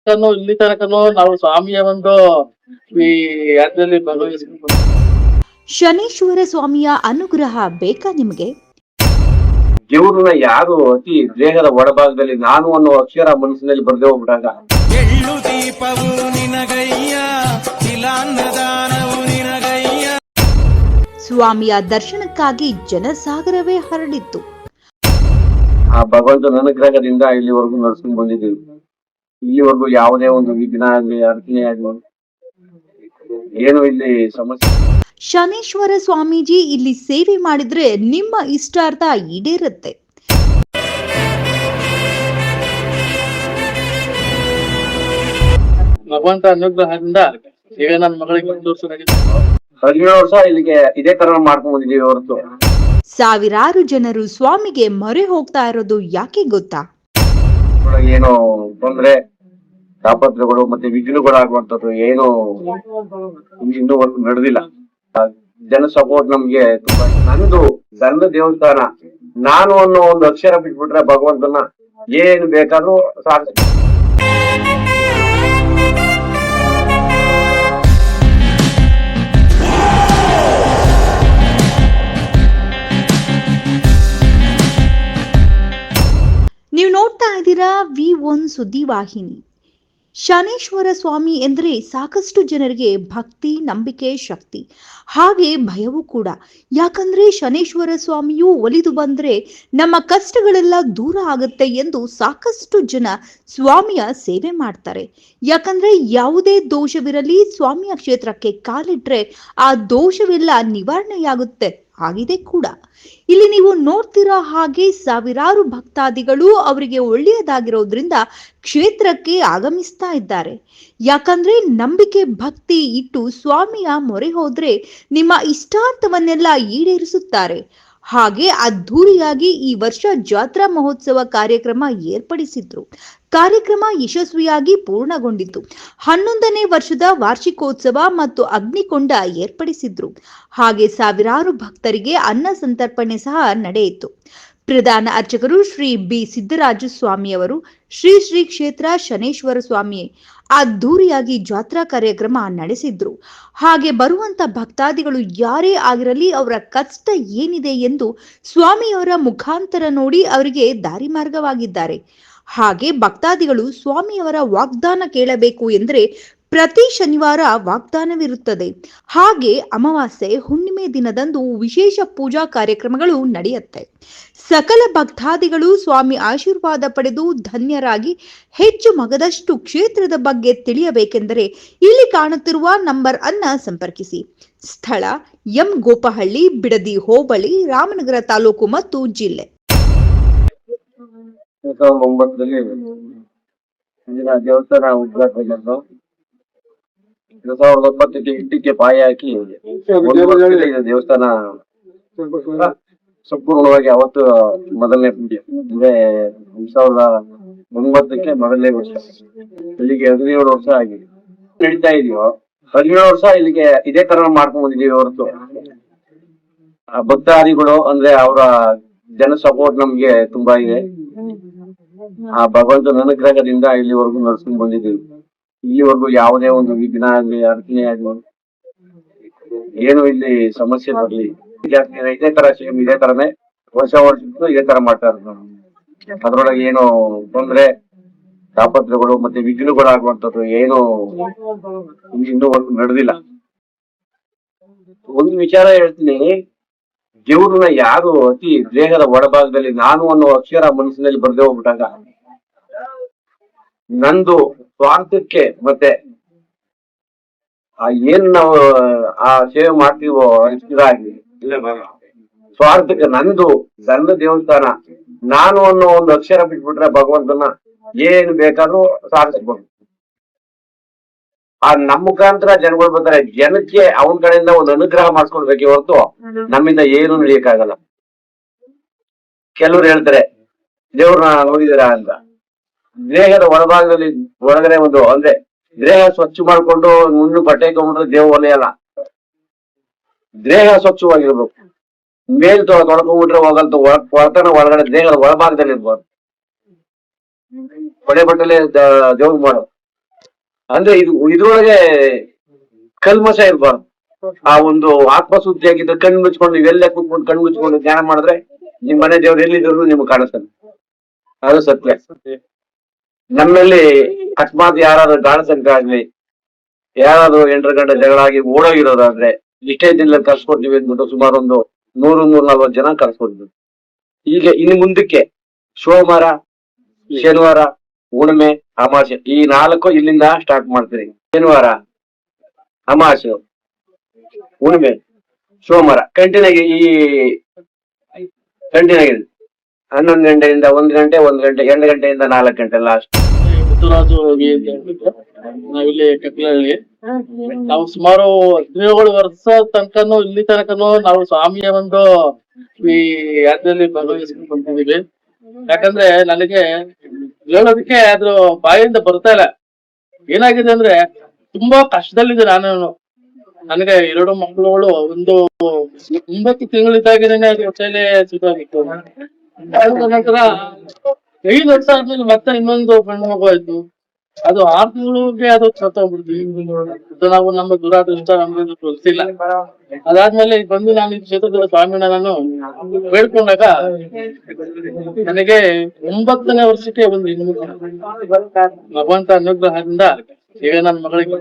ಇಲ್ಲಿ ತನಕನೂ ನಾವು ಸ್ವಾಮಿಯ ಒಂದು ಈ ಯಾತ್ರೆಯಲ್ಲಿ ಭಾಗವಹಿಸ್ಕೊಂಡು ಶನೀಶ್ವರ ಸ್ವಾಮಿಯ ಅನುಗ್ರಹ ಬೇಕಾ ನಿಮಗೆ? ದೇವ್ರನ್ನ ಯಾರು ಅತಿ ದೇಹದ ಒಳಭಾಗದಲ್ಲಿ ನಾನು ಅನ್ನೋ ಅಕ್ಷರ ಮನಸ್ಸಿನಲ್ಲಿ ಬರ್ದೇ ಹೋಗ್ಬಿಟ್ಟಾಗ ಎಳ್ಳು ದೀಪವು ನಿನಗಯ್ಯ, ತಿಲಾನ್ನದಾನವು ನಿನಗಯ್ಯ. ಸ್ವಾಮಿಯ ದರ್ಶನಕ್ಕಾಗಿ ಜನಸಾಗರವೇ ಹರಡಿತ್ತು. ಆ ಭಗವಂತನ ಅನುಗ್ರಹದಿಂದ ಇಲ್ಲಿವರೆಗೂ ನಡ್ಸ್ಕೊಂಡ್ ಬಂದಿದ್ದೀವಿ. ಇಲ್ಲಿವರೆಗೂ ಯಾವುದೇ ಒಂದು ವಿಘ್ನ ಆಗ್ಲಿ ಅಡಚಣೆ ಆಗ್ಲಿ ಏನು ಇಲ್ಲಿ ಸಮಸ್ಯೆ. ಶನೀಶ್ವರ ಸ್ವಾಮೀಜಿ ಇಲ್ಲಿ ಸೇವೆ ಮಾಡಿದ್ರೆ ನಿಮ್ಮ ಇಷ್ಟಾರ್ಥ ಈಡೇರುತ್ತೆ. ಭಗವಂತ ಅನುಗ್ರಹದಿಂದ ಈಗ ನನ್ನ ಮಗಳಿಗೆ 1 ವರ್ಷ ನಡೀತಾ 17 ವರ್ಷ ಇಲ್ಲಿಗೆ ಇದೇ ತರ ಮಾಡ್ಕೊಂಡ್ ಬಂದಿದ್ದೀವಿ ಹೊರತು. ಸಾವಿರಾರು ಜನರು ಸ್ವಾಮಿಗೆ ಮೊರೆ ಹೋಗ್ತಾ ಇರೋದು ಯಾಕೆ ಗೊತ್ತಾ? ಏನೋ ತೊಂದ್ರೆ ತಾಪತ್ರಗಳು ಮತ್ತೆ ವಿಘ್ನಗಳಾಗುವಂತದ್ದು ಏನು ಇನ್ನೂವರೆಗೂ ನಡೆದಿಲ್ಲ. ಜನ ಸಪೋರ್ಟ್ ನಮ್ಗೆ ತುಂಬಾ. ನಂದು ಗಂಧ ದೇವಸ್ಥಾನ ನಾನು ಅನ್ನೋ ಒಂದು ಅಕ್ಷರ ಬಿಟ್ಬಿಟ್ರೆ ಭಗವಂತನ ಏನು ಬೇಕಾದ್ರೂ ಸಾಧಿಸ. ನೀವು ನೋಡ್ತಾ ಇದ್ದೀರಾ V1 ಸುದ್ದಿವಾಹಿನಿ. ಶನೇಶ್ವರ ಸ್ವಾಮಿ ಎಂದರೆ ಸಾಕಷ್ಟು ಜನರಿಗೆ ಭಕ್ತಿ, ನಂಬಿಕೆ, ಶಕ್ತಿ, ಹಾಗೆ ಭಯವೂ ಕೂಡ. ಯಾಕಂದ್ರೆ ಶನೇಶ್ವರ ಸ್ವಾಮಿಯು ಒಲಿದು ಬಂದ್ರೆ ನಮ್ಮ ಕಷ್ಟಗಳೆಲ್ಲ ದೂರ ಆಗುತ್ತೆ ಎಂದು ಸಾಕಷ್ಟು ಜನ ಸ್ವಾಮಿಯ ಸೇವೆ ಮಾಡ್ತಾರೆ. ಯಾಕಂದ್ರೆ ಯಾವುದೇ ದೋಷವಿರಲಿ ಸ್ವಾಮಿಯ ಕ್ಷೇತ್ರಕ್ಕೆ ಕಾಲಿಟ್ರೆ ಆ ದೋಷವೆಲ್ಲ ನಿವಾರಣೆಯಾಗುತ್ತೆ. ಆಗಿದೆ ಕೂಡ. ಇಲ್ಲಿ ನೀವು ನೋಡ್ತಿರೋ ಹಾಗೆ ಸಾವಿರಾರು ಭಕ್ತಾದಿಗಳು ಅವರಿಗೆ ಒಳ್ಳೆಯದಾಗಿರೋದ್ರಿಂದ ಕ್ಷೇತ್ರಕ್ಕೆ ಆಗಮಿಸ್ತಾ ಇದ್ದಾರೆ. ಯಾಕಂದ್ರೆ ನಂಬಿಕೆ, ಭಕ್ತಿ ಇಟ್ಟು ಸ್ವಾಮಿಯ ಮೊರೆ ಹೋದ್ರೆ ನಿಮ್ಮ ಇಷ್ಟಾರ್ಥವನ್ನೆಲ್ಲ ಈಡೇರಿಸುತ್ತಾರೆ. ಹಾಗೆ ಅದ್ಧೂರಿಯಾಗಿ ಈ ವರ್ಷ ಜಾತ್ರಾ ಮಹೋತ್ಸವ ಕಾರ್ಯಕ್ರಮ ಏರ್ಪಡಿಸಿದ್ರು. ಕಾರ್ಯಕ್ರಮ ಯಶಸ್ವಿಯಾಗಿ ಪೂರ್ಣಗೊಂಡಿತು. 11ನೇ ವರ್ಷದ ವಾರ್ಷಿಕೋತ್ಸವ ಮತ್ತು ಅಗ್ನಿಕೊಂಡ ಏರ್ಪಡಿಸಿದ್ರು. ಹಾಗೆ ಸಾವಿರಾರು ಭಕ್ತರಿಗೆ ಅನ್ನ ಸಂತರ್ಪಣೆ ಸಹ ನಡೆಯಿತು. ಪ್ರಧಾನ ಅರ್ಚಕರು ಶ್ರೀ ಬಿ ಸಿದ್ದರಾಜ ಸ್ವಾಮಿಯವರು ಶ್ರೀ ಶ್ರೀ ಕ್ಷೇತ್ರ ಶನೇಶ್ವರ ಸ್ವಾಮಿ ಅದ್ಧೂರಿಯಾಗಿ ಜಾತ್ರಾ ಕಾರ್ಯಕ್ರಮ ನಡೆಸಿದ್ರು. ಹಾಗೆ ಬರುವಂತ ಭಕ್ತಾದಿಗಳು ಯಾರೇ ಆಗಿರಲಿ ಅವರ ಕಷ್ಟ ಏನಿದೆ ಎಂದು ಸ್ವಾಮಿಯವರ ಮುಖಾಂತರ ನೋಡಿ ಅವರಿಗೆ ದಾರಿ ಮಾರ್ಗವಾಗಿದ್ದಾರೆ. ಹಾಗೆ ಭಕ್ತಾದಿಗಳು ಸ್ವಾಮಿಯವರ ವಾಗ್ದಾನ ಕೇಳಬೇಕು ಎಂದರೆ ಪ್ರತಿ ಶನಿವಾರ ವಾಗ್ದಾನವಿರುತ್ತದೆ. ಹಾಗೆ ಅಮಾವಾಸ್ಯೆ, ಹುಣ್ಣಿಮೆ ದಿನದಂದು ವಿಶೇಷ ಪೂಜಾ ಕಾರ್ಯಕ್ರಮಗಳು ನಡೆಯುತ್ತೆ. ಸಕಲ ಭಕ್ತಾದಿಗಳು ಸ್ವಾಮಿ ಆಶೀರ್ವಾದ ಪಡೆದು ಧನ್ಯರಾಗಿ ಹೆಚ್ಚು ಮಗದಷ್ಟು ಕ್ಷೇತ್ರದ ಬಗ್ಗೆ ತಿಳಿಯಬೇಕೆಂದರೆ ಇಲ್ಲಿ ಕಾಣುತ್ತಿರುವ ನಂಬರ್ ಅನ್ನ ಸಂಪರ್ಕಿಸಿ. ಸ್ಥಳ ಎಂ ಗೋಪಹಳ್ಳಿ, ಬಿಡದಿ ಹೋಬಳಿ, ರಾಮನಗರ ತಾಲೂಕು ಮತ್ತು ಜಿಲ್ಲೆ. 2009 ದೇವಸ್ಥಾನ ಉದ್ಘಾಟನೆ 2009 ಇಟ್ಟಿಗೆ ಪಾಯ ಹಾಕಿ ದೇವಸ್ಥಾನ ಸಂಪೂರ್ಣವಾಗಿ ಅವತ್ತು ಮೊದಲನೇ ಪೂಜೆ ಅಂದ್ರೆ 2009 ಮೊದಲನೇ ವರ್ಷ. ಇಲ್ಲಿಗೆ 17 ವರ್ಷ ಆಗಿದೆ ನಡೀತಾ ಇದೀವೋ. 17 ವರ್ಷ ಇಲ್ಲಿಗೆ ಇದೇ ತರ ಮಾಡ್ಕೊಂಡ್ ಬಂದಿದೀವಿ ಹೊರತು. ಭಕ್ತಾದಿಗಳು ಅಂದ್ರೆ ಅವರ ಜನ ಸಪೋರ್ಟ್ ನಮ್ಗೆ ತುಂಬಾ ಇದೆ. ಆ ಭಗವಂತನ ಅನುಗ್ರಹದಿಂದ ಇಲ್ಲಿವರೆಗೂ ನಡ್ಸ್ಕೊಂಡ್ ಬಂದಿದ್ದೀವಿ. ಇಲ್ಲಿವರೆಗೂ ಯಾವುದೇ ಒಂದು ವಿಘ್ನ ಆಗ್ಲಿ ಅಡಚಣೆ ಆಗ್ಲಿ ಏನು ಇಲ್ಲಿ ಸಮಸ್ಯೆ ಬರಲಿ. ಇದೇ ತರ ಸೇಮ್ ಇದೇ ತರನೇ ವರ್ಷಕ್ಕೂ ಇದೇ ತರ ಮಾಡ್ತಾ ಇರೋದು. ಅದ್ರೊಳಗೆ ಏನು ತೊಂದ್ರೆ ತಾಪತ್ರಗಳು ಮತ್ತೆ ವಿಘ್ನಗಳಾಗುವಂತದ್ದು ಏನು ಇನ್ನೂವರೆಗೂ ನಡೆದಿಲ್ಲ. ಒಂದು ವಿಚಾರ ಹೇಳ್ತೀನಿ, ದೇವ್ರನ್ನ ಯಾರು ಅತಿ ದೇಹದ ಒಳಭಾಗದಲ್ಲಿ ನಾನು ಅನ್ನೋ ಅಕ್ಷರ ಮನಸ್ಸಿನಲ್ಲಿ ಬರ್ದೇ ಹೋಗ್ಬಿಟ್ಟಾಗ ನಂದು ಸ್ವಾರ್ಥಕ್ಕೆ ಮತ್ತೆ ಏನ್ ನಾವು ಆ ಸೇವೆ ಮಾಡ್ತೀವೋ ಇದಾಗಿ ಸ್ವಾರ್ಥಕ್ಕೆ ನಂದು ಗಂಧ ದೇವಸ್ಥಾನ ನಾನು ಅನ್ನೋ ಒಂದು ಅಕ್ಷರ ಬಿಟ್ಬಿಟ್ರೆ ಭಗವಂತನ ಏನು ಬೇಕಾದ್ರೂ ಸಾಧಿಸ್ಬೋದು. ನಮ್ಮ ಮುಖಾಂತರ ಜನಗಳು ಬರ್ತಾರೆ. ಜನಕ್ಕೆ ಅವನ ಕಡೆಯಿಂದ ಒಂದು ಅನುಗ್ರಹ ಮಾಡಿಸ್ಕೊಳ್ಬೇಕೆ ಹೊರತು ನಮ್ಮಿಂದ ಏನು ನಡೆಯಕ್ಕಾಗಲ್ಲ. ಕೆಲವ್ರು ಹೇಳ್ತಾರೆ ದೇವ್ರನ್ನ ನೋಡಿದಿರಾ ಅಂತ. ದೇಹದ ಒಳಭಾಗದಲ್ಲಿ ಒಳಗಡೆ ಒಂದು ಅಂದ್ರೆ ದೇಹ ಸ್ವಚ್ಛ ಮಾಡ್ಕೊಂಡು ಮುನ್ನು ಬಟ್ಟೆ ಇಟ್ಕೊಂಡ್ಬಿಟ್ರೆ ದೇವ ಒಲೆಯಲ್ಲ. ದೇಹ ಸ್ವಚ್ಛವಾಗಿರ್ಬೇಕು. ಮೇಲ್ ತೊಳ್ಕೊಂಡ್ಬಿಟ್ರೆ ಹೋಗಲ್ತು. ಹೊರತನ ಒಳಗಡೆ ದೇಹದ ಒಳಭಾಗದಲ್ಲಿ ಇರ್ಬೋದು. ಕೊಡೆ ಬಟ್ಟಲೆ ದೇವ್ರ ಮಾಡು. ಅಂದ್ರೆ ಇದ್ರೊಳಗೆ ಕಲ್ಮಶ ಇರ್ಬಾರ್ದು. ಆ ಒಂದು ಆತ್ಮಶುದ್ಧಿಯಾಗಿದ್ದ ಕಣ್ಣು ಮುಚ್ಕೊಂಡು ಇವೆಲ್ಲ ಕೂತ್ಕೊಂಡು ಕಣ್ಣು ಮುಚ್ಕೊಂಡು ಧ್ಯಾನ ಮಾಡಿದ್ರೆ ನಿಮ್ ಮನೆ ದೇವ್ರು ಎಲ್ಲಿದ್ರು ನಿಮ್ಗೆ ಕಾಣಿಸ್ತಾನೆ. ಅದು ಸತ್ಯ. ನಮ್ಮಲ್ಲಿ ಅಕಸ್ಮಾತ್ ಯಾರಾದ್ರೂ ಗಾಣಸಂಕ ಆಗ್ಲಿ, ಯಾರಾದ್ರೂ 8 ಗಂಟೆ ಜಗಳ ಆಗಿ ಓಡೋಗಿರೋದಾದ್ರೆ ಇಷ್ಟೇ ದಿನದಲ್ಲಿ ಕರ್ಸ್ಕೊಡ್ತೀವಿ ಅಂದ್ಬಿಟ್ಟು ಸುಮಾರು ಒಂದು 100-140 ಜನ ಕರ್ಸ್ಕೊಡ್ತೀವಿ. ಈಗ ಇನ್ನು ಮುಂದಕ್ಕೆ ಸೋಮವಾರ, ಶನಿವಾರ, ಹುಣ್ಣಿಮೆ, ಅಮಾವಾಸ್ಯೆ ಈ 4 ಇಲ್ಲಿಂದ ಸ್ಟಾರ್ಟ್ ಮಾಡ್ತೀರಿ. ಶನಿವಾರ, ಅಮಾವಾಸ್ಯೆ, ಹುಣ್ಣಿಮೆ, ಸೋಮವಾರ ಕಂಟಿನ್ಯೂ ಆಗಿ 11 ಗಂಟೆಯಿಂದ 1 ಗಂಟೆ, 2 ಗಂಟೆಯಿಂದ 4 ಗಂಟೆ ಲಾಸ್ಟ್. ಮುತ್ತುರಾಜು ವಿ ಅಂತ ಹೇಳ್ಬಿಟ್ಟು ನಾವಿಲ್ಲಿ ಕಟ್ಲಹಳ್ಳಿ. ನಾವು ಸುಮಾರು 17 ವರ್ಷ ತನಕನು ಇಲ್ಲಿ ತನಕನು ನಾವು ಸ್ವಾಮಿಯ ಒಂದು ಈ ಯಾತ್ರೆಯಲ್ಲಿ ಭಾಗವಹಿಸ್ಕೊಂಡು ಬಂದಿದ್ದೀವಿ. ಯಾಕಂದ್ರೆ ನನಗೆ ಹೇಳೋದಕ್ಕೆ ಅದ್ರ ಬಾಯಿಂದ ಬರ್ತಾ ಇಲ್ಲ. ಏನಾಗಿದೆ ಅಂದ್ರೆ ತುಂಬಾ ಕಷ್ಟದಲ್ಲಿದ್ದೆ ನಾನು. ನನಗೆ 2 ಮಕ್ಕಳುಗಳು, ಒಂದು 9 ತಿಂಗಳಿದ್ದಾಗೇನೆ ಅದು ಹೊಟ್ಟೆಲೆ ಸುತ್ತಾಗಿತ್ತು. ಅದ್ರ ನಂತರ 5 ವರ್ಷ ಆದ್ಮೇಲೆ ಮತ್ತೆ ಇನ್ನೊಂದು ಗಂಡು ಮಗು ಆಯ್ತು. ಅದು 6 ತಿಂಗಳಿಗೆ ಅದು ಸತ್ತೋಗ್ಬಿಡ್ತು. ನಾವು ನಮ್ಮ ದುರಾದೃಷ್ಟ ನಮ್ಗೆ ಗೊತ್ತಿಲ್ಲ. ಅದಾದ್ಮೇಲೆ ಬಂದು ನಾನು ಈ ಕ್ಷೇತ್ರದ ಸ್ವಾಮಿನ ನಾನು ಬೇಡ್ಕೊಂಡಾಗ ನನಗೆ 9ನೇ ವರ್ಷಕ್ಕೆ ಒಂದು ಹೆಣ್ಣು ಭಗವಂತ ಅನುಗ್ರಹದಿಂದ ಈಗ ನನ್ನ ಮಗಳಿಗೆ